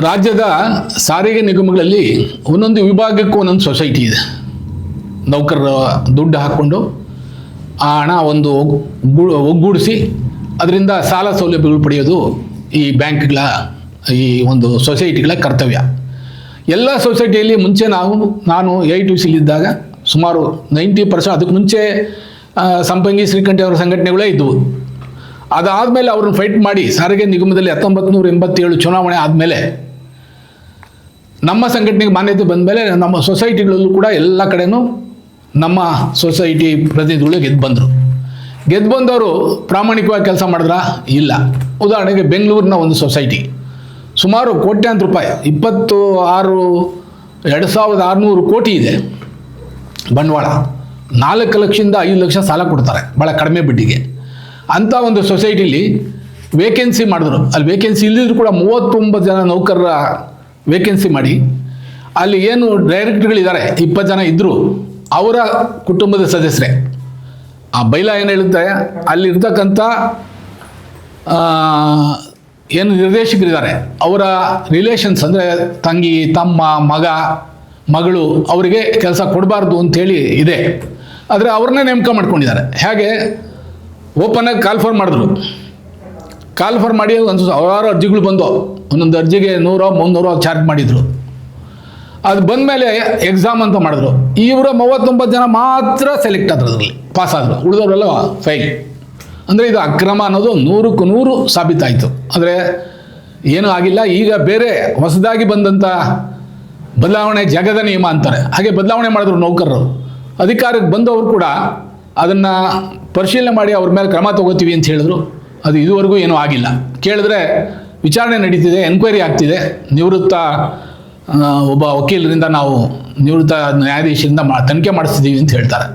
ರಾಜ್ಯದ ಸಾರಿಗೆ ನಿಗಮಗಳಲ್ಲಿ ಒಂದೊಂದು ವಿಭಾಗಕ್ಕೂ ಒಂದೊಂದು ಸೊಸೈಟಿ ಇದೆ. ನೌಕರರ ದುಡ್ಡು ಹಾಕ್ಕೊಂಡು ಆ ಹಣ ಒಂದು ಒಗ್ಗೂಡಿಸಿ ಅದರಿಂದ ಸಾಲ ಸೌಲಭ್ಯಗಳು ಪಡೆಯೋದು ಈ ಬ್ಯಾಂಕ್ಗಳ ಈ ಒಂದು ಸೊಸೈಟಿಗಳ ಕರ್ತವ್ಯ. ಎಲ್ಲ ಸೊಸೈಟಿಯಲ್ಲಿ ಮುಂಚೆ ನಾನು AITC-ಯಲ್ಲಿದ್ದಾಗ ಸುಮಾರು 90%, ಅದಕ್ಕೆ ಮುಂಚೆ ಸಂಪಂಗಿ ಶ್ರೀಕಂಠಿ ಅವರ ಸಂಘಟನೆಗಳೇ ಇದ್ದವು. ಅದಾದಮೇಲೆ ಅವ್ರನ್ನ ಫೈಟ್ ಮಾಡಿ ಸಾರಿಗೆ ನಿಗಮದಲ್ಲಿ 1987 ಚುನಾವಣೆ ಆದಮೇಲೆ ನಮ್ಮ ಸಂಘಟನೆಗೆ ಮಾನ್ಯತೆ ಬಂದ ಮೇಲೆ ನಮ್ಮ ಸೊಸೈಟಿಗಳಲ್ಲೂ ಕೂಡ ಎಲ್ಲ ಕಡೆನೂ ನಮ್ಮ ಸೊಸೈಟಿ ಪ್ರತಿನಿಧಿಗಳು ಗೆದ್ದು ಬಂದವರು ಪ್ರಾಮಾಣಿಕವಾಗಿ ಕೆಲಸ ಮಾಡಿದ್ರಾ? ಇಲ್ಲ. ಉದಾಹರಣೆಗೆ ಬೆಂಗಳೂರಿನ ಒಂದು ಸೊಸೈಟಿ ಸುಮಾರು ಕೋಟ್ಯಾಂತರ ರೂಪಾಯಿ 2,600 ಕೋಟಿ ಇದೆ ಬಂಡವಾಳ. 4 ಲಕ್ಷದಿಂದ 5 ಲಕ್ಷ ಸಾಲ ಕೊಡ್ತಾರೆ ಭಾಳ ಕಡಿಮೆ ಬಡ್ಡಿಗೆ. ಅಂಥ ಒಂದು ಸೊಸೈಟಿಲಿ ವೇಕೆನ್ಸಿ ಮಾಡಿದ್ರು. ಅಲ್ಲಿ ವೇಕೆನ್ಸಿ ಇಲ್ಲದಿದ್ರು ಕೂಡ 39 ಜನ ನೌಕರರ ವೇಕೆನ್ಸಿ ಮಾಡಿ ಅಲ್ಲಿ ಏನು ಡೈರೆಕ್ಟರ್ಗಳಿದ್ದಾರೆ 20 ಜನ ಇದ್ದರು, ಅವರ ಕುಟುಂಬದ ಸದಸ್ಯರೇ. ಆ ಬೈಲ ಏನು ಹೇಳುತ್ತೆ, ಅಲ್ಲಿರ್ತಕ್ಕಂಥ ಏನು ನಿರ್ದೇಶಕರಿದ್ದಾರೆ ಅವರ ರಿಲೇಷನ್ಸ್, ಅಂದರೆ ತಂಗಿ, ತಮ್ಮ, ಮಗಳು ಅವರಿಗೆ ಕೆಲಸ ಕೊಡಬಾರ್ದು ಅಂಥೇಳಿ ಇದೆ. ಆದರೆ ಅವ್ರನ್ನೇ ನೇಮಕ ಮಾಡ್ಕೊಂಡಿದ್ದಾರೆ. ಹೇಗೆ ಓಪನಾಗಿ ಕಾಲ್ ಫಾರ್ ಮಾಡಿ ಒಂದು 1000 ಅರ್ಜಿಗಳು ಬಂದು ಒಂದೊಂದು ಅರ್ಜಿಗೆ 100-300 ಚಾರ್ಜ್ ಮಾಡಿದರು. ಅದು ಬಂದಮೇಲೆ ಎಕ್ಸಾಮ್ ಅಂತ ಮಾಡಿದ್ರು. ಇವರು 39 ಜನ ಮಾತ್ರ ಸೆಲೆಕ್ಟ್ ಆದ್ರು, ಅದರಲ್ಲಿ ಪಾಸ್ ಆದರು, ಉಳಿದವರೆಲ್ಲ ಫೈಲ್. ಅಂದರೆ ಇದು ಅಕ್ರಮ ಅನ್ನೋದು 100ಕ್ಕೆ 100 ಸಾಬೀತಾಯಿತು. ಆದರೆ ಏನೂ ಆಗಿಲ್ಲ. ಈಗ ಬೇರೆ ಹೊಸದಾಗಿ ಬಂದಂಥ ಬದಲಾವಣೆ ಜಗದ ನಿಯಮ ಅಂತಾರೆ, ಹಾಗೆ ಬದಲಾವಣೆ ಮಾಡಿದ್ರು ನೌಕರರು. ಅಧಿಕಾರಕ್ಕೆ ಬಂದವರು ಕೂಡ ಅದನ್ನು ಪರಿಶೀಲನೆ ಮಾಡಿ ಅವ್ರ ಮೇಲೆ ಕ್ರಮ ತಗೋತೀವಿ ಅಂತ ಹೇಳಿದ್ರು. ಅದು ಇದುವರೆಗೂ ಏನೂ ಆಗಿಲ್ಲ. ಕೇಳಿದ್ರೆ ವಿಚಾರಣೆ ನಡೀತಿದೆ, ಎನ್ಕ್ವೈರಿ ಆಗ್ತಿದೆ, ನಿವೃತ್ತ ಒಬ್ಬ ವಕೀಲರಿಂದ ನಾವು ನಿವೃತ್ತ ನ್ಯಾಯಾಧೀಶರಿಂದ ತನಿಖೆ ಮಾಡಿಸ್ತಿದ್ದೀವಿ ಅಂತ ಹೇಳ್ತಾರೆ.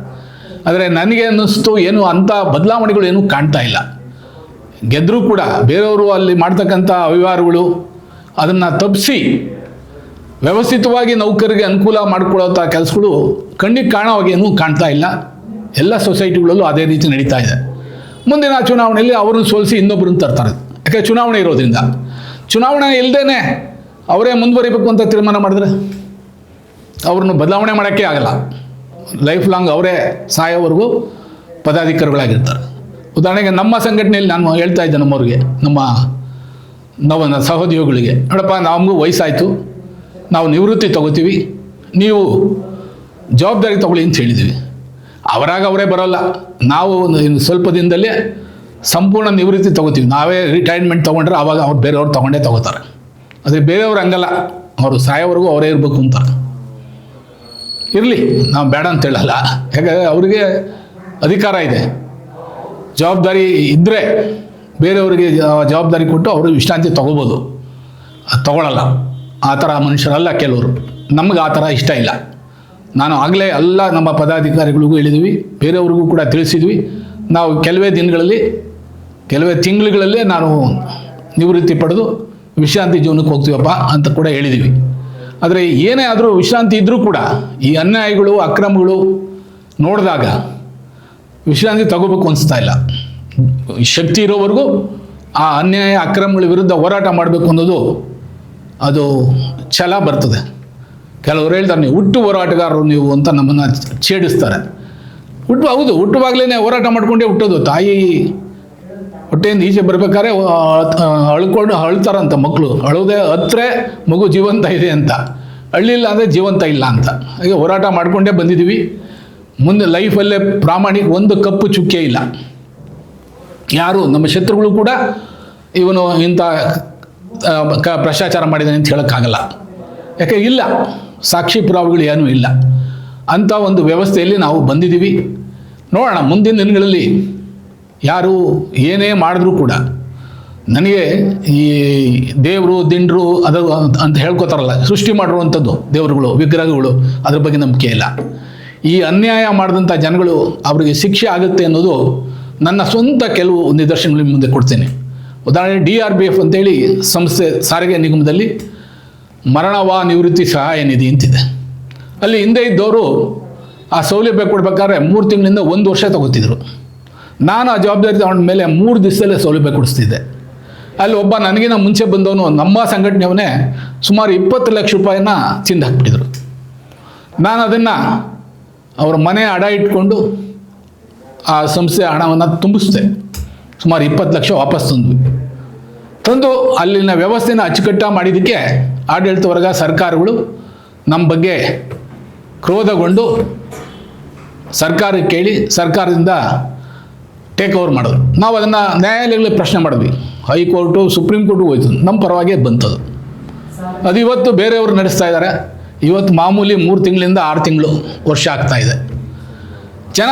ಆದರೆ ನನಗೆ ಅನ್ನಿಸ್ತು ಏನು ಅಂಥ ಬದಲಾವಣೆಗಳು ಏನೂ ಕಾಣ್ತಾ ಇಲ್ಲ. ಗೆದ್ದರೂ ಕೂಡ ಬೇರೆಯವರು ಅಲ್ಲಿ ಮಾಡ್ತಕ್ಕಂಥ ಅವ್ಯವಹಾರಗಳು ಅದನ್ನು ತಪ್ಪಿಸಿ ವ್ಯವಸ್ಥಿತವಾಗಿ ನೌಕರಿಗೆ ಅನುಕೂಲ ಮಾಡಿಕೊಳ್ಳೋಂಥ ಕೆಲಸಗಳು ಕಣ್ಣಿಗೆ ಕಾಣೋವಾಗಿ ಏನೂ ಕಾಣ್ತಾ ಇಲ್ಲ. ಎಲ್ಲ ಸೊಸೈಟಿಗಳಲ್ಲೂ ಅದೇ ರೀತಿ ನಡೀತಾ ಇದೆ. ಮುಂದಿನ ಚುನಾವಣೆಯಲ್ಲಿ ಅವ್ರನ್ನ ಸೋಲಿಸಿ ಇನ್ನೊಬ್ಬರನ್ನ ತರ್ತಾರೆ. ಯಾಕೆ ಚುನಾವಣೆ ಇರೋದ್ರಿಂದ. ಚುನಾವಣೆ ಇಲ್ಲದೇ ಅವರೇ ಮುಂದುವರಿಬೇಕು ಅಂತ ತೀರ್ಮಾನ ಮಾಡಿದ್ರೆ ಅವ್ರನ್ನ ಬದಲಾವಣೆ ಮಾಡೋಕ್ಕೆ ಆಗಲ್ಲ. ಲೈಫ್ ಲಾಂಗ್ ಅವರೇ ಸಾಯೋವರೆಗೂ ಪದಾಧಿಕಾರಿಗಳಾಗಿರ್ತಾರೆ. ಉದಾಹರಣೆಗೆ ನಮ್ಮ ಸಂಘಟನೆಯಲ್ಲಿ ನಾನು ಹೇಳ್ತಾ ಇದ್ದೆ ನಮ್ಮವ್ರಿಗೆ, ನಮ್ಮ ಸಹೋದ್ಯೋಗಿಗಳಿಗೆ, ನೋಡಪ್ಪ ನಮಗೂ ವಯಸ್ಸಾಯಿತು, ನಾವು ನಿವೃತ್ತಿ ತಗೋತೀವಿ, ನೀವು ಜವಾಬ್ದಾರಿ ತಗೊಳ್ಳಿ ಅಂತ ಹೇಳಿದ್ದೀವಿ. ಅವರೇ ಬರೋಲ್ಲ. ನಾವು ಸ್ವಲ್ಪ ದಿನದಲ್ಲೇ ಸಂಪೂರ್ಣ ನಿವೃತ್ತಿ ತಗೋತೀವಿ. ನಾವೇ ರಿಟೈರ್ಮೆಂಟ್ ತೊಗೊಂಡ್ರೆ ಆವಾಗ ಅವ್ರು ಬೇರೆಯವ್ರು ತಗೋತಾರೆ. ಆದರೆ ಬೇರೆಯವ್ರು ಹಂಗಲ್ಲ, ಅವರು ಸಾಯೋವರೆಗೂ ಅವರೇ ಇರಬೇಕು ಅಂತಾರೆ. ಇರಲಿ, ನಾವು ಬೇಡ ಅಂತ ಹೇಳಲ್ಲ. ಯಾಕಂದರೆ ಅವರಿಗೆ ಅಧಿಕಾರ ಇದೆ, ಜವಾಬ್ದಾರಿ ಇದ್ದರೆ ಬೇರೆಯವರಿಗೆ ಜವಾಬ್ದಾರಿ ಕೊಟ್ಟು ಅವರು ವಿಶ್ರಾಂತಿ ತೊಗೋಬೋದು. ಅದು ತೊಗೊಳ್ಳಲ್ಲ. ಆ ಥರ ಮನುಷ್ಯರಲ್ಲ ಕೆಲವರು. ನಮ್ಗೆ ಆ ಥರ ಇಷ್ಟ ಇಲ್ಲ. ನಾನು ಆಗಲೇ ಎಲ್ಲ ನಮ್ಮ ಪದಾಧಿಕಾರಿಗಳಿಗೂ ಹೇಳಿದ್ವಿ, ಬೇರೆಯವ್ರಿಗೂ ಕೂಡ ತಿಳಿಸಿದ್ವಿ. ನಾವು ಕೆಲವೇ ತಿಂಗಳುಗಳಲ್ಲೇ ನಾನು ನಿವೃತ್ತಿ ಪಡೆದು ವಿಶ್ರಾಂತಿ ಜೀವನಕ್ಕೆ ಹೋಗ್ತೀವಪ್ಪ ಅಂತ ಕೂಡ ಹೇಳಿದ್ವಿ. ಆದರೆ ಏನೇ ಆದರೂ ವಿಶ್ರಾಂತಿ ಇದ್ದರೂ ಕೂಡ ಈ ಅನ್ಯಾಯಗಳು, ಅಕ್ರಮಗಳು ನೋಡಿದಾಗ ವಿಶ್ರಾಂತಿ ತಗೋಬೇಕು ಅನಿಸ್ತಾ ಇಲ್ಲ. ಶಕ್ತಿ ಇರೋವರೆಗೂ ಆ ಅನ್ಯಾಯ, ಅಕ್ರಮಗಳ ವಿರುದ್ಧ ಹೋರಾಟ ಮಾಡಬೇಕು ಅನ್ನೋದು ಅದು ಛಲ ಬರ್ತದೆ. ಕೆಲವರು ಹೇಳ್ತಾರೆ, ನೀವು ಹುಟ್ಟು ಹೋರಾಟಗಾರರು ನೀವು ಅಂತ ನಮ್ಮನ್ನು ಛೇಡಿಸ್ತಾರೆ. ಹೌದು, ಹುಟ್ಟುವಾಗಲೇ ಹೋರಾಟ ಮಾಡ್ಕೊಂಡೇ ಹುಟ್ಟೋದು. ತಾಯಿ ಹೊಟ್ಟೆಯಿಂದ ಈಚೆ ಬರ್ಬೇಕಾದ್ರೆ ಅಳ್ತಾರಂತ ಮಕ್ಕಳು. ಅಳೋದೇ ಹತ್ತಿರ ಮಗು ಜೀವಂತ ಇದೆ ಅಂತ, ಅಳ್ಳಿಲ್ಲ ಅಂದರೆ ಜೀವಂತ ಇಲ್ಲ ಅಂತ. ಹಾಗೆ ಹೋರಾಟ ಮಾಡಿಕೊಂಡೇ ಬಂದಿದ್ದೀವಿ. ಮುಂದೆ ಲೈಫಲ್ಲೇ ಪ್ರಾಮಾಣಿಕ ಒಂದು ಕಪ್ಪು ಚುಕ್ಕೆ ಇಲ್ಲ. ಯಾರು ನಮ್ಮ ಶತ್ರುಗಳು ಕೂಡ ಇವನು ಇಂಥ ಭ್ರಷ್ಟಾಚಾರ ಮಾಡಿದ್ದಾನೆ ಅಂತ ಹೇಳೋಕ್ಕಾಗಲ್ಲ. ಯಾಕೆ ಇಲ್ಲ, ಸಾಕ್ಷಿ ಪುರಾವೆಗಳು ಏನೂ ಇಲ್ಲ. ಅಂಥ ಒಂದು ವ್ಯವಸ್ಥೆಯಲ್ಲಿ ನಾವು ಬಂದಿದ್ದೀವಿ. ನೋಡೋಣ ಮುಂದಿನ ದಿನಗಳಲ್ಲಿ ಯಾರು ಏನೇ ಮಾಡಿದ್ರೂ ಕೂಡ ನನಗೆ ಈ ದೇವರು ದಿಂಡ್ರು ಅದು ಅಂತ ಹೇಳ್ಕೊತಾರಲ್ಲ, ಸೃಷ್ಟಿ ಮಾಡಿರುವಂಥದ್ದು ದೇವರುಗಳು, ವಿಗ್ರಹಗಳು, ಅದ್ರ ಬಗ್ಗೆ ನಂಬಿಕೆ ಇಲ್ಲ. ಈ ಅನ್ಯಾಯ ಮಾಡಿದಂಥ ಜನಗಳು ಅವರಿಗೆ ಶಿಕ್ಷೆ ಆಗುತ್ತೆ ಅನ್ನೋದು ನನ್ನ ಸ್ವಂತ ಕೆಲವು ನಿದರ್ಶನಗಳ ಮುಂದೆ ಕೊಡ್ತೇನೆ. ಉದಾಹರಣೆ DRBF ಅಂತೇಳಿ ಸಂಸ್ಥೆ ಸಾರಿಗೆ ನಿಗಮದಲ್ಲಿ ಮರಣವಾ ನಿವೃತ್ತಿ ಸಹಾಯ ನಿಧಿ ಅಂತಿದೆ. ಅಲ್ಲಿ ಹಿಂದೆ ಇದ್ದವರು ಆ ಸೌಲಭ್ಯ ಕೊಡ್ಬೇಕಾದ್ರೆ 3 ತಿಂಗಳಿಂದ 1 ವರ್ಷ ತಗೋತಿದ್ರು. ನಾನು ಆ ಜವಾಬ್ದಾರಿ ತಗೊಂಡ ಮೇಲೆ 3 ದಿವಸದಲ್ಲೇ ಸೌಲಭ್ಯ ಕೊಡಿಸ್ತಿದ್ದೆ. ಅಲ್ಲಿ ಒಬ್ಬ ನನಗಿನ ಮುಂಚೆ ಬಂದವನು ನಮ್ಮ ಸಂಘಟನೆಯವನೇ ಸುಮಾರು 20 ಲಕ್ಷ ರೂಪಾಯಿನ ತಿಂದು ಹಾಕ್ಬಿಟ್ಟಿದ್ರು. ನಾನು ಅದನ್ನು ಅವರ ಮನೆ ಅಡ ಇಟ್ಕೊಂಡು ಆ ಸಂಸ್ಥೆ ಹಣವನ್ನು ತುಂಬಿಸಿದೆ. ಸುಮಾರು 20 ಲಕ್ಷ ವಾಪಸ್ ತಂದು ಅಲ್ಲಿನ ವ್ಯವಸ್ಥೆನ ಅಚ್ಚುಕಟ್ಟಾಗಿ ಮಾಡಿದ್ದಕ್ಕೆ ಆಡಳಿತ ವರ್ಗ ಸರ್ಕಾರಗಳು ನಮ್ಮ ಬಗ್ಗೆ ಕ್ರೋಧಗೊಂಡು ಸರ್ಕಾರಕ್ಕೆ ಕೇಳಿ ಸರ್ಕಾರದಿಂದ ಟೇಕ್ ಓವರ್ ಮಾಡಿದ್ರು. ನಾವು ಅದನ್ನು ನ್ಯಾಯಾಲಯಗಳಲ್ಲಿ ಪ್ರಶ್ನೆ ಮಾಡಿದ್ವಿ. ಹೈಕೋರ್ಟು ಸುಪ್ರೀಂ ಕೋರ್ಟು ಹೋಯ್ತು, ನಮ್ಮ ಪರವಾಗಿ ಬಂತದು. ಅದು ಇವತ್ತು ಬೇರೆಯವರು ನಡೆಸ್ತಾ ಇದ್ದಾರೆ. ಇವತ್ತು ಮಾಮೂಲಿ 3 ತಿಂಗಳಿಂದ 6 ತಿಂಗಳು ವರ್ಷ ಆಗ್ತಾಯಿದೆ. ಜನ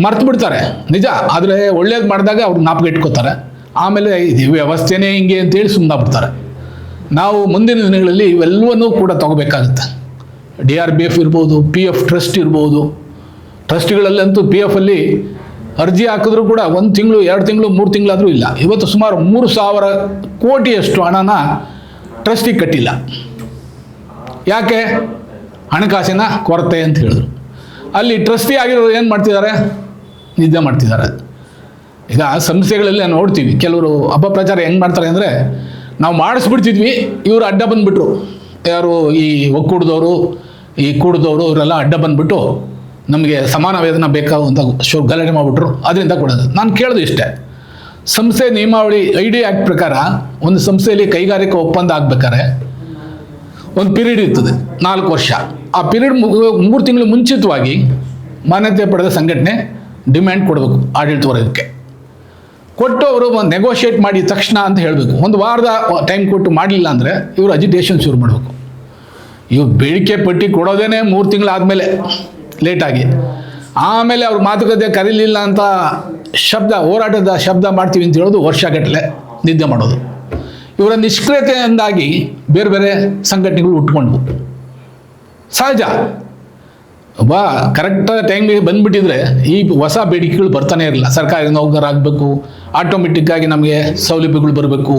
ಮರ್ತು ಬಿಡ್ತಾರೆ ನಿಜ, ಆದರೆ ಒಳ್ಳೇದು ಮಾಡಿದಾಗ ಅವ್ರು ಜ್ಞಾಪಕ ಇಟ್ಕೋತಾರೆ. ಆಮೇಲೆ ಇದು ವ್ಯವಸ್ಥೆನೇ ಹಿಂಗೆ ಅಂತೇಳಿ ಸುಮ್ಮನೆ ಬಿಡ್ತಾರೆ. ನಾವು ಮುಂದಿನ ದಿನಗಳಲ್ಲಿ ಇವೆಲ್ಲವನ್ನೂ ಕೂಡ ತಗೋಬೇಕಾಗುತ್ತೆ. DRBF ಇರ್ಬೋದು, PF ಟ್ರಸ್ಟ್ ಇರ್ಬೋದು. ಟ್ರಸ್ಟ್ಗಳಲ್ಲಂತೂ PF ಅಲ್ಲಿ ಅರ್ಜಿ ಹಾಕಿದ್ರೂ ಕೂಡ 1 ತಿಂಗಳು 2 ತಿಂಗಳು 3 ತಿಂಗಳಾದರೂ ಇಲ್ಲ. ಇವತ್ತು ಸುಮಾರು 3,000 ಕೋಟಿಯಷ್ಟು ಹಣನ ಟ್ರಸ್ಟಿಗೆ ಕಟ್ಟಿಲ್ಲ. ಯಾಕೆ? ಹಣಕಾಸಿನ ಕೊರತೆ ಅಂತ ಹೇಳಿದ್ರು. ಅಲ್ಲಿ ಟ್ರಸ್ಟಿ ಆಗಿರೋರು ಏನು ಮಾಡ್ತಿದ್ದಾರೆ? ನಿದ್ದೆ ಮಾಡ್ತಿದ್ದಾರೆ. ಈಗ ಸಂಸ್ಥೆಗಳಲ್ಲಿ ನೋಡ್ತೀವಿ, ಕೆಲವರು ಅಪಪ್ರಚಾರ ಹೆಂಗೆ ಮಾಡ್ತಾರೆ ಅಂದರೆ, ನಾವು ಮಾಡಿಸ್ಬಿಡ್ತಿದ್ವಿ, ಇವರು ಅಡ್ಡ ಬಂದುಬಿಟ್ರು. ಯಾರು ಈ ಒಕ್ಕೂಟದವರು, ಈ ಕೂಡದವರು ಇವರೆಲ್ಲ ಅಡ್ಡ ಬಂದುಬಿಟ್ಟು ನಮಗೆ ಸಮಾನ ವೇತನ ಬೇಕಾವು ಅಂತ ಗಲಾಟೆ ಮಾಡಿಬಿಟ್ರು, ಅದರಿಂದ ಕೊಡೋದು. ನಾನು ಕೇಳೋದು ಇಷ್ಟೇ, ಸಂಸ್ಥೆ ನಿಯಮಾವಳಿ ID ಆ್ಯಕ್ಟ್ ಪ್ರಕಾರ ಒಂದು ಸಂಸ್ಥೆಯಲ್ಲಿ ಕೈಗಾರಿಕಾ ಒಪ್ಪಂದ ಆಗ್ಬೇಕಾದ್ರೆ ಒಂದು ಪೀರಿಯಡ್ ಇರ್ತದೆ, 4 ವರ್ಷ. ಆ ಪೀರಿಯಡ್ 3 ತಿಂಗಳು ಮುಂಚಿತವಾಗಿ ಮಾನ್ಯತೆ ಪಡೆದ ಸಂಘಟನೆ ಡಿಮ್ಯಾಂಡ್ ಕೊಡಬೇಕು ಆಡಳಿತ ವರ್ಗಕ್ಕೆ. ಕೊಟ್ಟು ಅವರು ನೆಗೋಷಿಯೇಟ್ ಮಾಡಿ ತಕ್ಷಣ ಅಂತ ಹೇಳಬೇಕು. 1 ವಾರದ ಟೈಮ್ ಕೊಟ್ಟು ಮಾಡಲಿಲ್ಲ ಅಂದರೆ ಇವರು ಅಜಿಟೇಷನ್ ಶುರು ಮಾಡಬೇಕು. ಇವ್ರು ಬೇಡಿಕೆ ಪಟ್ಟಿ ಕೊಡೋದೇ 3 ತಿಂಗಳಾದಮೇಲೆ ಲೇಟಾಗಿ, ಆಮೇಲೆ ಅವ್ರ ಮಾತುಕತೆ ಕರೀಲಿಲ್ಲ ಅಂತ ಹೋರಾಟದ ಶಬ್ದ ಮಾಡ್ತೀವಿ ಅಂತ ಹೇಳೋದು ವರ್ಷಗಟ್ಟಲೆ ನಿದ್ದೆ ಮಾಡೋದು. ಇವರ ನಿಷ್ಕ್ರಿಯತೆಯಿಂದಾಗಿ ಬೇರೆ ಬೇರೆ ಸಂಘಟನೆಗಳು ಹುಟ್ಕೊಂಡ್ವು. ಸಹಜ, ಒಬ್ಬ ಕರೆಕ್ಟ್ ಟೈಮಿಗೆ ಬಂದುಬಿಟ್ಟಿದ್ರೆ ಈ ಹೊಸ ಬೇಡಿಕೆಗಳು ಬರ್ತಾನೆ ಇರಲಿಲ್ಲ. ಸರ್ಕಾರಿ ನೌಕರರಾಗಬೇಕು, ಆಟೋಮೆಟಿಕ್ಕಾಗಿ ನಮಗೆ ಸೌಲಭ್ಯಗಳು ಬರಬೇಕು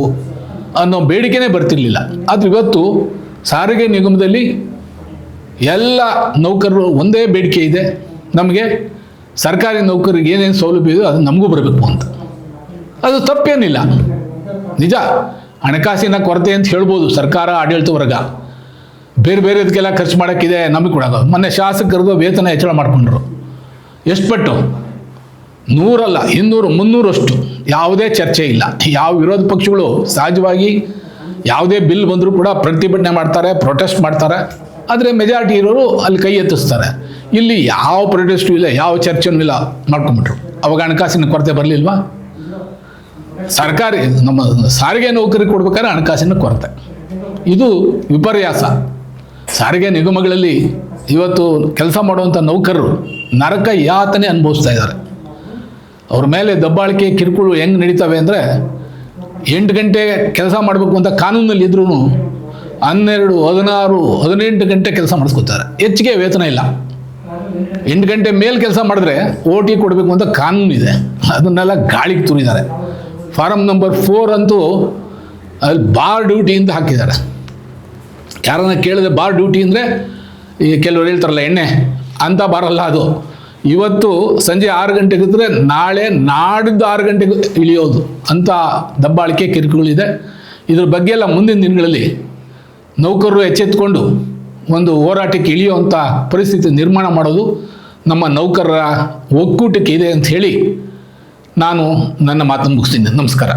ಅನ್ನೋ ಬೇಡಿಕೆನೇ ಬರ್ತಿರ್ಲಿಲ್ಲ. ಆದರೆ ಇವತ್ತು ಸಾರಿಗೆ ನಿಗಮದಲ್ಲಿ ಎಲ್ಲ ನೌಕರರು ಒಂದೇ ಬೇಡಿಕೆ ಇದೆ, ನಮಗೆ ಸರ್ಕಾರಿ ನೌಕರಿಗೆ ಏನೇನು ಸೌಲಭ್ಯ ಇದೆಯೋ ಅದು ನಮಗೂ ಬರಬೇಕು ಅಂತ. ಅದು ತಪ್ಪೇನಿಲ್ಲ, ನಿಜ. ಹಣಕಾಸಿನ ಕೊರತೆ ಅಂತ ಹೇಳ್ಬೋದು ಸರ್ಕಾರ, ಆಡಳಿತ ವರ್ಗ. ಬೇರೆ ಬೇರೆದಕ್ಕೆಲ್ಲ ಖರ್ಚು ಮಾಡೋಕ್ಕಿದೆ, ನಮಗೆ ಕೊಡೋದು. ಮೊನ್ನೆ ಶಾಸಕರದು ವೇತನ ಹೆಚ್ಚಳ ಮಾಡಿಕೊಂಡ್ರು. ಎಷ್ಟು ಪಟ್ಟು? 100 ಅಲ್ಲ, 200 300 ಅಷ್ಟು. ಯಾವುದೇ ಚರ್ಚೆ ಇಲ್ಲ. ಯಾವ ವಿರೋಧ ಪಕ್ಷಗಳು ಸಹಜವಾಗಿ ಯಾವುದೇ ಬಿಲ್ ಬಂದರೂ ಕೂಡ ಪ್ರತಿಭಟನೆ ಮಾಡ್ತಾರೆ, ಪ್ರೊಟೆಸ್ಟ್ ಮಾಡ್ತಾರೆ. ಆದರೆ ಮೆಜಾರಿಟಿ ಇರೋರು ಅಲ್ಲಿ ಕೈ ಎತ್ತಿಸ್ತಾರೆ. ಇಲ್ಲಿ ಯಾವ ಪ್ರೊಟೆಸ್ಟು ಇಲ್ಲ, ಯಾವ ಚರ್ಚೆನೂ ಇಲ್ಲ, ಮಾಡ್ಕೊಂಬಿಟ್ರು. ಅವಾಗ ಹಣಕಾಸಿನ ಕೊರತೆ ಬರಲಿಲ್ವಾ? ಸರ್ಕಾರಿ ನಮ್ಮ ಸಾರಿಗೆ ನೌಕರಿಗೆ ಕೊಡ್ಬೇಕಾದ್ರೆ ಹಣಕಾಸಿನ ಕೊರತೆ, ಇದು ವಿಪರ್ಯಾಸ. ಸಾರಿಗೆ ನಿಗಮಗಳಲ್ಲಿ ಇವತ್ತು ಕೆಲಸ ಮಾಡುವಂಥ ನೌಕರರು ನರಕ ಯಾತನೆ ಅನುಭವಿಸ್ತಾ ಇದ್ದಾರೆ. ಅವ್ರ ಮೇಲೆ ದಬ್ಬಾಳಿಕೆ ಕಿರುಕುಳ ಹೆಂಗೆ ನಡೀತವೆ ಅಂದರೆ, 8 ಗಂಟೆ ಕೆಲಸ ಮಾಡಬೇಕು ಅಂತ ಕಾನೂನಲ್ಲಿ ಇದ್ರೂ 12, 16, 18 ಗಂಟೆ ಕೆಲಸ ಮಾಡಿಸ್ಕೊತಾರೆ. ಹೆಚ್ಚಿಗೆ ವೇತನ ಇಲ್ಲ. 8 ಗಂಟೆ ಮೇಲೆ ಕೆಲಸ ಮಾಡಿದ್ರೆ OT ಕೊಡಬೇಕು ಅಂತ ಕಾನೂನು ಇದೆ. ಅದನ್ನೆಲ್ಲ ಗಾಳಿಗೆ ತುರಿದ್ದಾರೆ. ಫಾರಮ್ ನಂಬರ್ 4 ಅಂತೂ ಅಲ್ಲಿ ಬಾರ್ ಡ್ಯೂಟಿ ಅಂತ ಹಾಕಿದ್ದಾರೆ. ಯಾರನ್ನ ಕೇಳಿದ್ರೆ ಬಾರ್ ಡ್ಯೂಟಿ ಅಂದರೆ ಈ ಕೆಲವರು ಹೇಳ್ತಾರಲ್ಲ ಎಣ್ಣೆ ಅಂತ ಬಾರಲ್ಲ ಅದು. ಇವತ್ತು ಸಂಜೆ 6 ಗಂಟೆಗೆ ಇದ್ದರೆ ನಾಳೆ ನಾಡಿದ್ದು 6 ಗಂಟೆಗೆ ಇಳಿಯೋದು ಅಂತ ದಬ್ಬಾಳಿಕೆ ಕಿರುಕುಳಿದೆ. ಇದ್ರ ಬಗ್ಗೆ ಎಲ್ಲ ಮುಂದಿನ ದಿನಗಳಲ್ಲಿ ನೌಕರರು ಎಚ್ಚೆತ್ತುಕೊಂಡು ಒಂದು ಹೋರಾಟಕ್ಕೆ ಇಳಿಯುವಂಥ ಪರಿಸ್ಥಿತಿ ನಿರ್ಮಾಣ ಮಾಡೋದು ನಮ್ಮ ನೌಕರರ ಒಕ್ಕೂಟಕ್ಕೆ ಇದೆ ಅಂತ ಹೇಳಿ ನಾನು ನನ್ನ ಮಾತನ್ನು ಮುಗಿಸ್ತೀನಿ. ನಮಸ್ಕಾರ.